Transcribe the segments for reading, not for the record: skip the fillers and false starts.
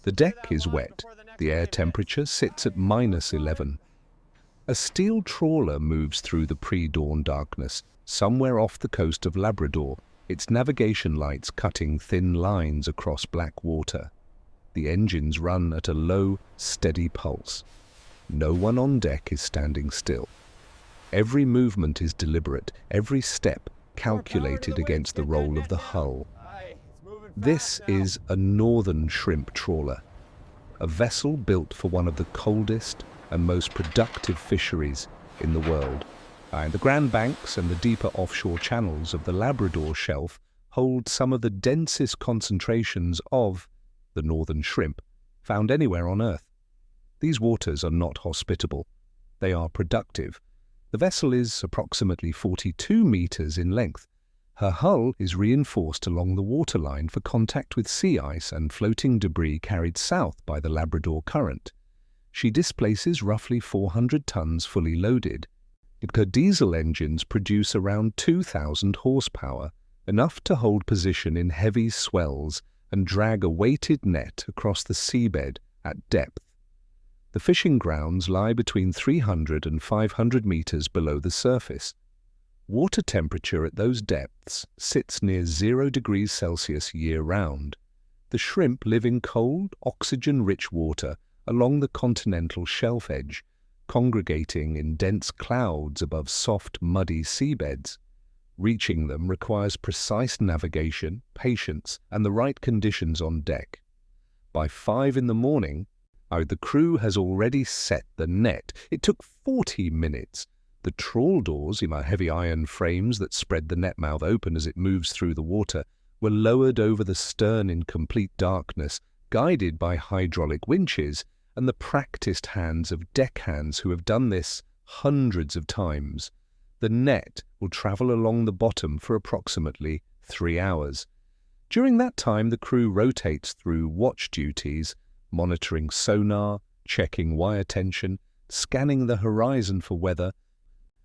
The deck is wet. The air temperature sits at -11. A steel trawler moves through the pre-dawn darkness, somewhere off the coast of Labrador, its navigation lights cutting thin lines across black water. The engines run at a low, steady pulse. No one on deck is standing still. Every movement is deliberate, every step calculated against the roll of the hull. This is a northern shrimp trawler, a vessel built for one of the coldest and most productive fisheries in the world. The Grand Banks and the deeper offshore channels of the Labrador Shelf hold some of the densest concentrations of the northern shrimp found anywhere on Earth. These waters are not hospitable. They are productive. The vessel is approximately 42 meters in length. Her hull is reinforced along the waterline for contact with sea ice and floating debris carried south by the Labrador Current. She displaces roughly 400 tons fully loaded. Her diesel engines produce around 2,000 horsepower, enough to hold position in heavy swells and drag a weighted net across the seabed at depth. The fishing grounds lie between 300 and 500 meters below the surface. Water temperature at those depths sits near 0 degrees Celsius year-round. The shrimp live in cold, oxygen-rich water along the continental shelf edge, congregating in dense clouds above soft, muddy seabeds. Reaching them requires precise navigation, patience, and the right conditions on deck. By 5 in the morning, the crew has already set the net. It took 40 minutes. The trawl doors, heavy iron frames that spread the net mouth open as it moves through the water, were lowered over the stern in complete darkness, guided by hydraulic winches and the practiced hands of deckhands who have done this hundreds of times. The net will travel along the bottom for approximately 3 hours. During that time, the crew rotates through watch duties, monitoring sonar, checking wire tension, scanning the horizon for weather.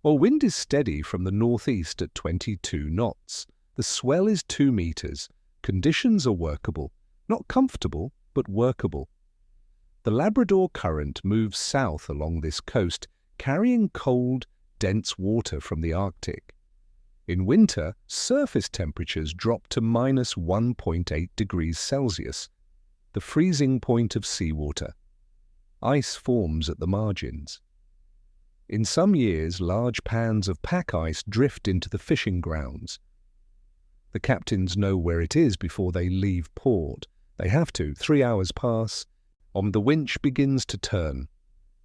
While wind is steady from the northeast at 22 knots, the swell is 2 meters. Conditions are workable, not comfortable, but workable. The Labrador Current moves south along this coast, carrying cold, dense water from the Arctic. In winter, surface temperatures drop to -1.8 degrees Celsius, the freezing point of seawater. Ice forms at the margins. In some years, large pans of pack ice drift into the fishing grounds. The captains know where it is before they leave port. They have to. 3 hours pass. The winch begins to turn.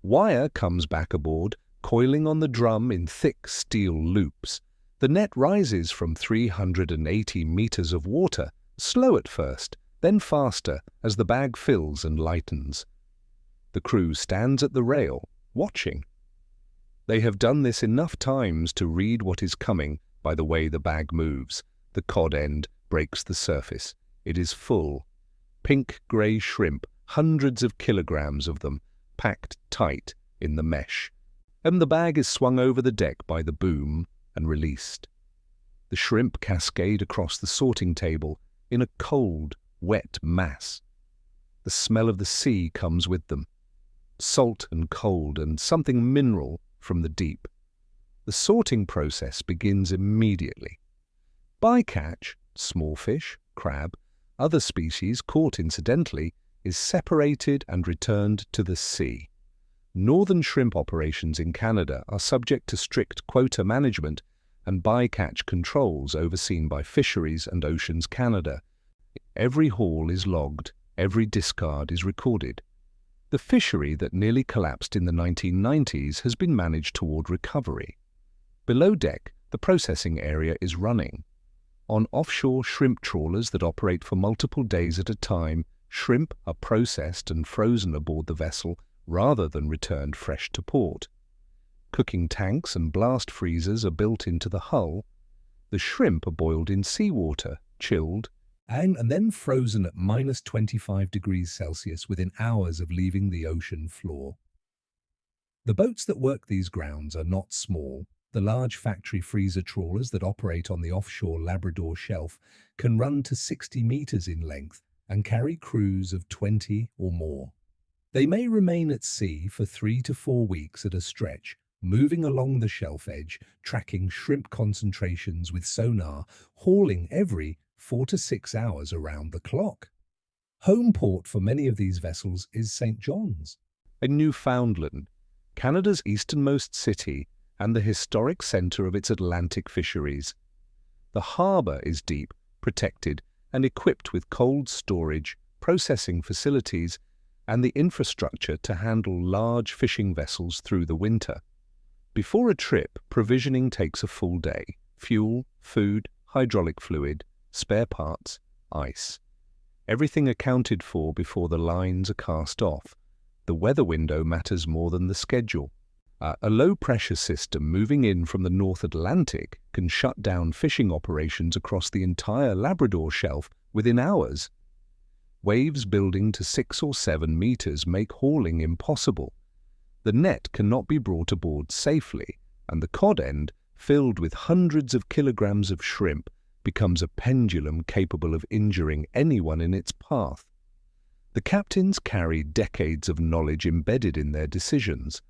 Wire comes back aboard, coiling on the drum in thick steel loops. The net rises from 380 meters of water, slow at first, then faster as the bag fills and lightens. The crew stands at the rail, watching. They have done this enough times to read what is coming by the way the bag moves. The cod end breaks the surface. It is full. Pink-grey shrimp, hundreds of kilograms of them, packed tight in the mesh. And the bag is swung over the deck by the boom and released. The shrimp cascade across the sorting table in a cold, wet mass. The smell of the sea comes with them, salt and cold and something mineral from the deep. The sorting process begins immediately. Bycatch, small fish, crab, other species caught incidentally, is separated and returned to the sea. Northern shrimp operations in Canada are subject to strict quota management and bycatch controls overseen by Fisheries and Oceans Canada. Every haul is logged, every discard is recorded. The fishery that nearly collapsed in the 1990s has been managed toward recovery. Below deck, the processing area is running. On offshore shrimp trawlers that operate for multiple days at a time, shrimp are processed and frozen aboard the vessel rather than returned fresh to port. Cooking tanks and blast freezers are built into the hull. The shrimp are boiled in seawater, chilled, and then frozen at -25 degrees Celsius within hours of leaving the ocean floor. The boats that work these grounds are not small. The large factory freezer trawlers that operate on the offshore Labrador Shelf can run to 60 meters in length and carry crews of 20 or more. They may remain at sea for 3 to 4 weeks at a stretch, moving along the shelf edge, tracking shrimp concentrations with sonar, hauling every 4 to 6 hours around the clock. Home port for many of these vessels is St. John's, in Newfoundland, Canada's easternmost city and the historic centre of its Atlantic fisheries. The harbour is deep, protected, and equipped with cold storage, processing facilities, and the infrastructure to handle large fishing vessels through the winter. Before a trip, provisioning takes a full day: fuel, food, hydraulic fluid, spare parts, ice. Everything accounted for before the lines are cast off. The weather window matters more than the schedule. A low-pressure system moving in from the North Atlantic can shut down fishing operations across the entire Labrador shelf within hours. Waves building to 6 or 7 meters make hauling impossible. The net cannot be brought aboard safely, and the cod end, filled with hundreds of kilograms of shrimp, becomes a pendulum capable of injuring anyone in its path. The captains carry decades of knowledge embedded in their decisions.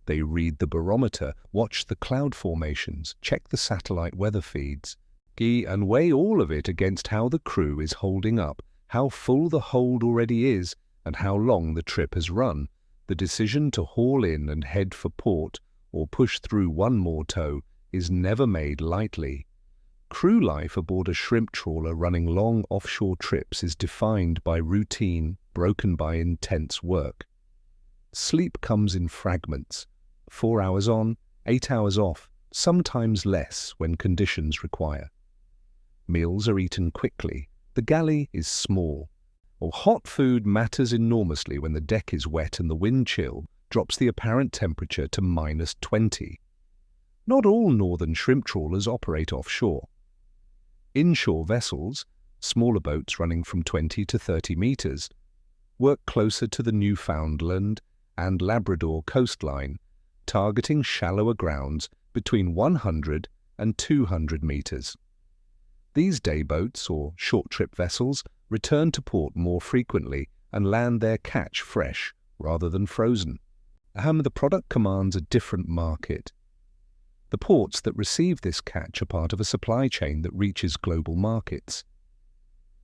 They read the barometer, watch the cloud formations, check the satellite weather feeds, and weigh all of it against how the crew is holding up, how full the hold already is, and how long the trip has run. The decision to haul in and head for port, or push through one more tow, is never made lightly. Crew life aboard a shrimp trawler running long offshore trips is defined by routine, broken by intense work. Sleep comes in fragments: 4 hours on, 8 hours off, sometimes less when conditions require. Meals are eaten quickly. The galley is small. Hot food matters enormously when the deck is wet and the wind chill drops the apparent temperature to -20. Not all northern shrimp trawlers operate offshore. Inshore vessels, smaller boats running from 20 to 30 meters, work closer to the Newfoundland and Labrador coastline, targeting shallower grounds between 100 and 200 meters. These day boats, or short-trip vessels, return to port more frequently and land their catch fresh rather than frozen. The product commands a different market. The ports that receive this catch are part of a supply chain that reaches global markets.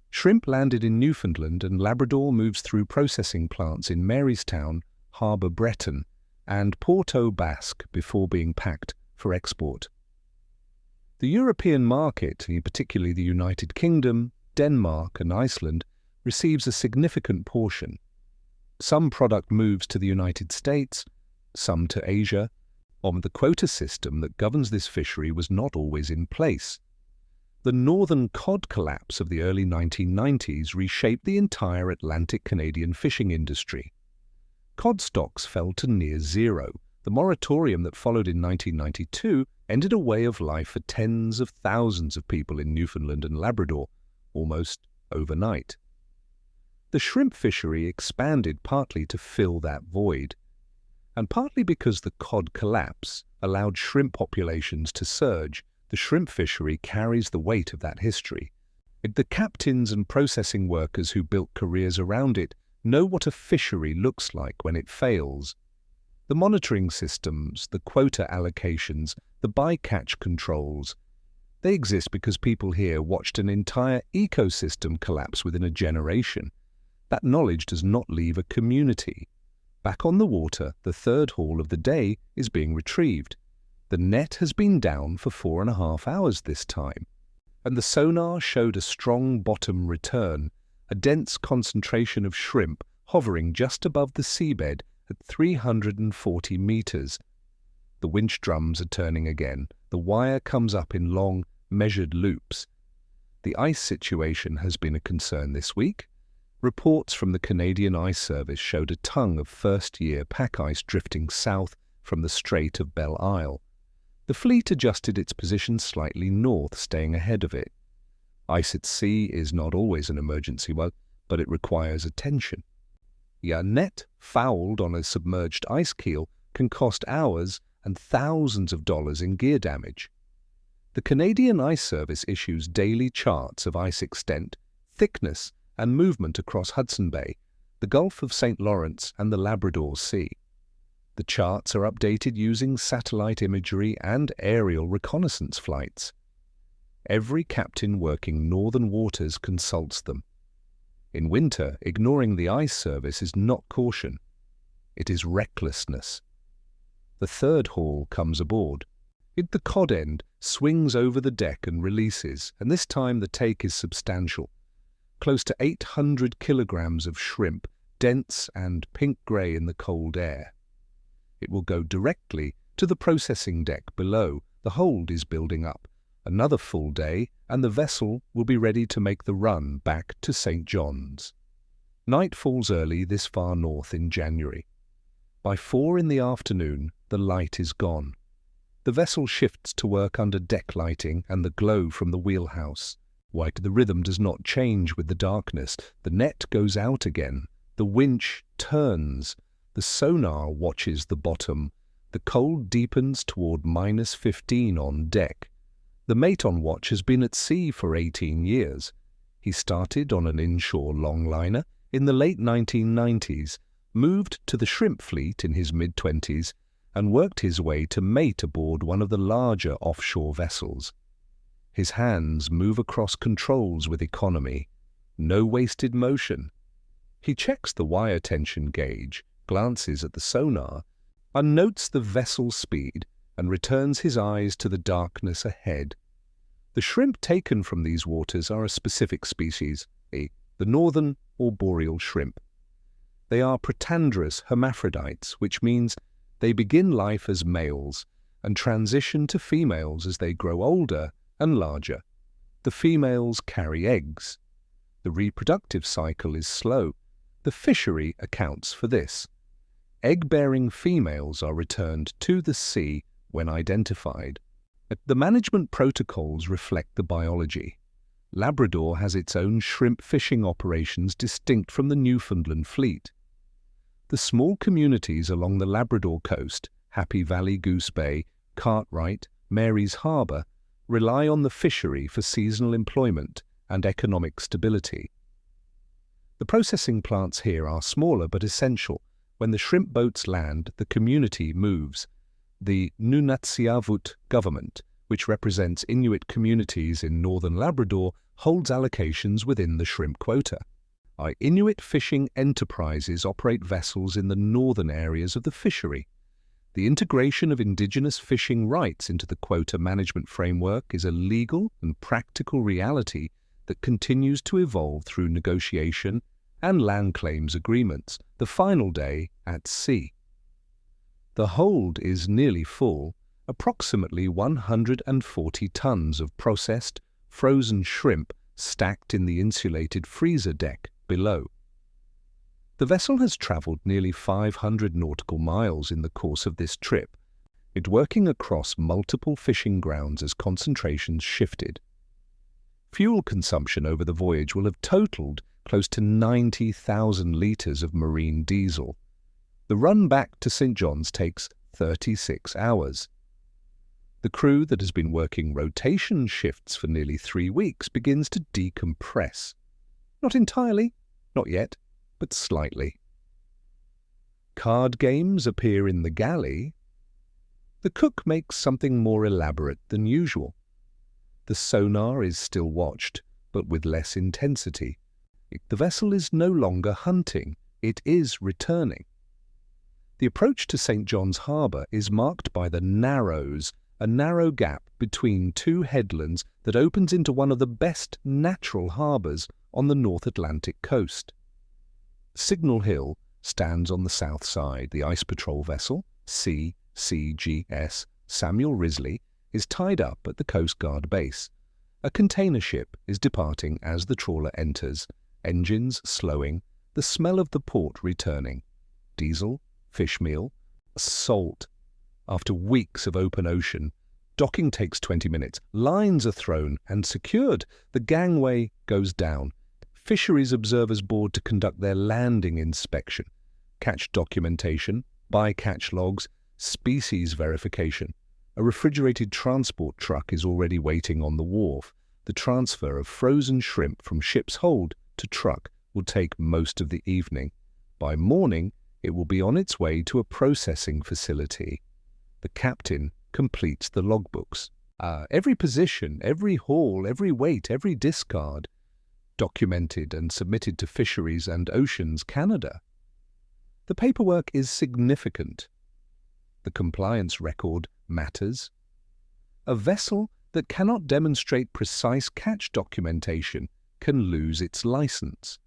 Shrimp landed in Newfoundland and Labrador moves through processing plants in Marystown, Harbour Breton, and Port aux Basques before being packed for export. The European market, particularly the United Kingdom, Denmark and Iceland, receives a significant portion. Some product moves to the United States, some to Asia. The quota system that governs this fishery was not always in place. The northern cod collapse of the early 1990s reshaped the entire Atlantic Canadian fishing industry. Cod stocks fell to near zero. The moratorium that followed in 1992 ended a way of life for tens of thousands of people in Newfoundland and Labrador, almost overnight. The shrimp fishery expanded partly to fill that void, and partly because the cod collapse allowed shrimp populations to surge. The shrimp fishery carries the weight of that history. The captains and processing workers who built careers around it know what a fishery looks like when it fails. The monitoring systems, the quota allocations, the bycatch controls, they exist because people here watched an entire ecosystem collapse within a generation. That knowledge does not leave a community. Back on the water, the third haul of the day is being retrieved. The net has been down for 4.5 hours this time, and the sonar showed a strong bottom return, a dense concentration of shrimp hovering just above the seabed at 340 meters. The winch drums are turning again. The wire comes up in long, measured loops. The ice situation has been a concern this week. Reports from the Canadian Ice Service showed a tongue of first-year pack ice drifting south from the Strait of Belle Isle. The fleet adjusted its position slightly north, staying ahead of it. Ice at sea is not always an emergency one, but it requires attention. A net fouled on a submerged ice keel can cost hours and thousands of dollars in gear damage. The Canadian Ice Service issues daily charts of ice extent, thickness, and movement across Hudson Bay, the Gulf of St. Lawrence and the Labrador Sea. The charts are updated using satellite imagery and aerial reconnaissance flights. Every captain working northern waters consults them. In winter, ignoring the ice service is not caution. It is recklessness. The third haul comes aboard. The cod end swings over the deck and releases, and this time the take is substantial. Close to 800 kilograms of shrimp, dense and pink-grey in the cold air. It will go directly to the processing deck below. The hold is building up. Another full day, and the vessel will be ready to make the run back to St. John's. Night falls early this far north in January. By 4 in the afternoon, the light is gone. The vessel shifts to work under deck lighting and the glow from the wheelhouse. White, the rhythm does not change with the darkness. The net goes out again. The winch turns. The sonar watches the bottom. The cold deepens toward -15 on deck. The mate on watch has been at sea for 18 years. He started on an inshore longliner in the late 1990s, moved to the shrimp fleet in his mid-20s, and worked his way to mate aboard one of the larger offshore vessels. His hands move across controls with economy. No wasted motion. He checks the wire tension gauge, glances at the sonar, and notes the vessel's speed, and returns his eyes to the darkness ahead. The shrimp taken from these waters are a specific species, the northern or boreal shrimp. They are protandrous hermaphrodites, which means they begin life as males and transition to females as they grow older and larger. The females carry eggs. The reproductive cycle is slow. The fishery accounts for this. Egg-bearing females are returned to the sea when identified. The management protocols reflect the biology. Labrador has its own shrimp fishing operations distinct from the Newfoundland fleet. The small communities along the Labrador coast, Happy Valley, Goose Bay, Cartwright, Mary's Harbour, rely on the fishery for seasonal employment and economic stability. The processing plants here are smaller but essential. When the shrimp boats land, the community moves. The Nunatsiavut government, which represents Inuit communities in northern Labrador, holds allocations within the shrimp quota. Our Inuit fishing enterprises operate vessels in the northern areas of the fishery. The integration of indigenous fishing rights into the quota management framework is a legal and practical reality that continues to evolve through negotiation and land claims agreements, the final day at sea. The hold is nearly full, approximately 140 tons of processed, frozen shrimp stacked in the insulated freezer deck below. The vessel has travelled nearly 500 nautical miles in the course of this trip, it working across multiple fishing grounds as concentrations shifted. Fuel consumption over the voyage will have totalled close to 90,000 litres of marine diesel. The run back to St. John's takes 36 hours. The crew that has been working rotation shifts for nearly 3 weeks begins to decompress. Not entirely, not yet, but slightly. Card games appear in the galley. The cook makes something more elaborate than usual. The sonar is still watched, but with less intensity. The vessel is no longer hunting, it is returning. The approach to St. John's Harbour is marked by the Narrows, a narrow gap between two headlands that opens into one of the best natural harbours on the North Atlantic coast. Signal Hill stands on the south side. The ice patrol vessel, CCGS Samuel Risley, is tied up at the Coast Guard base. A container ship is departing as the trawler enters, engines slowing, the smell of the port returning. Diesel, fish meal, salt. After weeks of open ocean, docking takes 20 minutes. Lines are thrown and secured. The gangway goes down. Fisheries observers board to conduct their landing inspection, catch documentation, by-catch logs, species verification. A refrigerated transport truck is already waiting on the wharf, the transfer of frozen shrimp from ship's hold to truck will take most of the evening. By morning, it will be on its way to a processing facility. The captain completes the logbooks. Every position, every haul, every weight, every discard, documented and submitted to Fisheries and Oceans Canada. The paperwork is significant. The compliance record matters. A vessel that cannot demonstrate precise catch documentation can lose its license.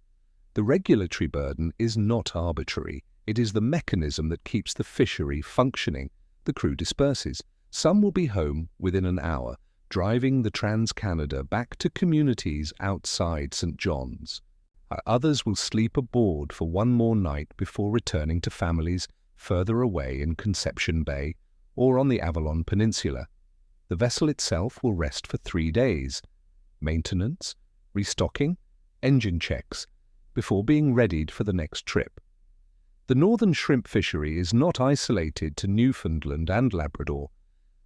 The regulatory burden is not arbitrary. It is the mechanism that keeps the fishery functioning. The crew disperses. Some will be home within an hour, driving the Trans-Canada back to communities outside St. John's. Others will sleep aboard for one more night before returning to families further away in Conception Bay or on the Avalon Peninsula. The vessel itself will rest for 3 days. Maintenance, restocking, engine checks, before being readied for the next trip. The northern shrimp fishery is not isolated to Newfoundland and Labrador.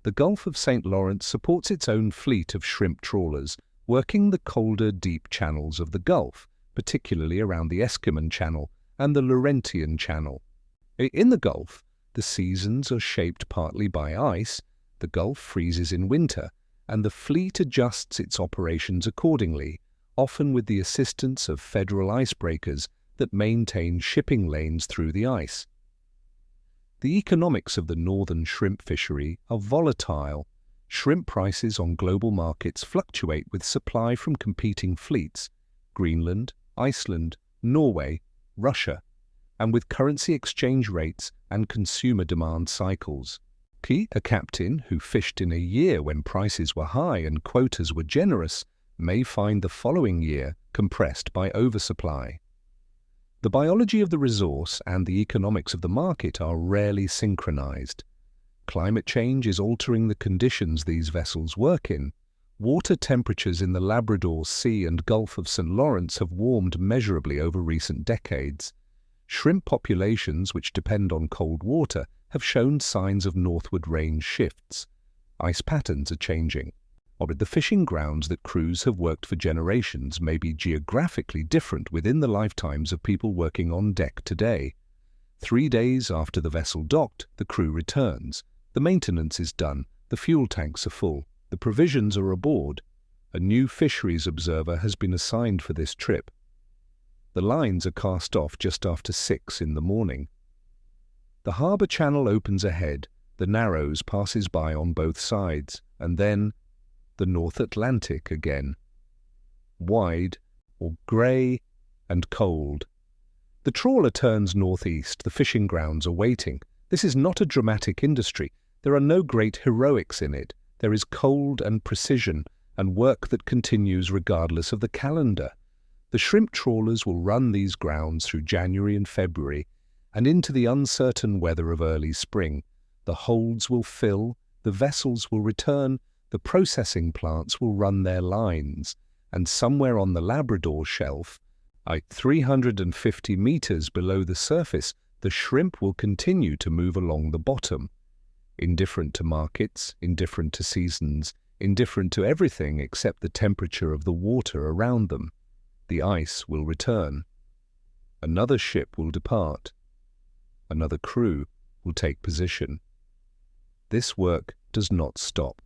The Gulf of St. Lawrence supports its own fleet of shrimp trawlers, working the colder, deep channels of the Gulf, particularly around the Eskimon Channel and the Laurentian Channel. In the Gulf, the seasons are shaped partly by ice, the Gulf freezes in winter, and the fleet adjusts its operations accordingly, often with the assistance of federal icebreakers that maintain shipping lanes through the ice. The economics of the northern shrimp fishery are volatile. Shrimp prices on global markets fluctuate with supply from competing fleets, Greenland, Iceland, Norway, Russia, and with currency exchange rates and consumer demand cycles. A captain who fished in a year when prices were high and quotas were generous may find the following year compressed by oversupply. The biology of the resource and the economics of the market are rarely synchronized. Climate change is altering the conditions these vessels work in. Water temperatures in the Labrador Sea and Gulf of St. Lawrence have warmed measurably over recent decades. Shrimp populations, which depend on cold water, have shown signs of northward range shifts. Ice patterns are changing. The fishing grounds that crews have worked for generations may be geographically different within the lifetimes of people working on deck today. 3 days after the vessel docked, the crew returns. The maintenance is done, the fuel tanks are full, the provisions are aboard. A new fisheries observer has been assigned for this trip. The lines are cast off just after 6 in the morning. The harbour channel opens ahead, the Narrows passes by on both sides, and then the North Atlantic again. Wide, or grey, and cold. The trawler turns northeast, the fishing grounds are waiting. This is not a dramatic industry. There are no great heroics in it. There is cold and precision, and work that continues regardless of the calendar. The shrimp trawlers will run these grounds through January and February, and into the uncertain weather of early spring. The holds will fill, the vessels will return, the processing plants will run their lines, and somewhere on the Labrador shelf, at 350 meters below the surface, the shrimp will continue to move along the bottom. Indifferent to markets, indifferent to seasons, indifferent to everything except the temperature of the water around them. The ice will return. Another ship will depart. Another crew will take position. This work does not stop.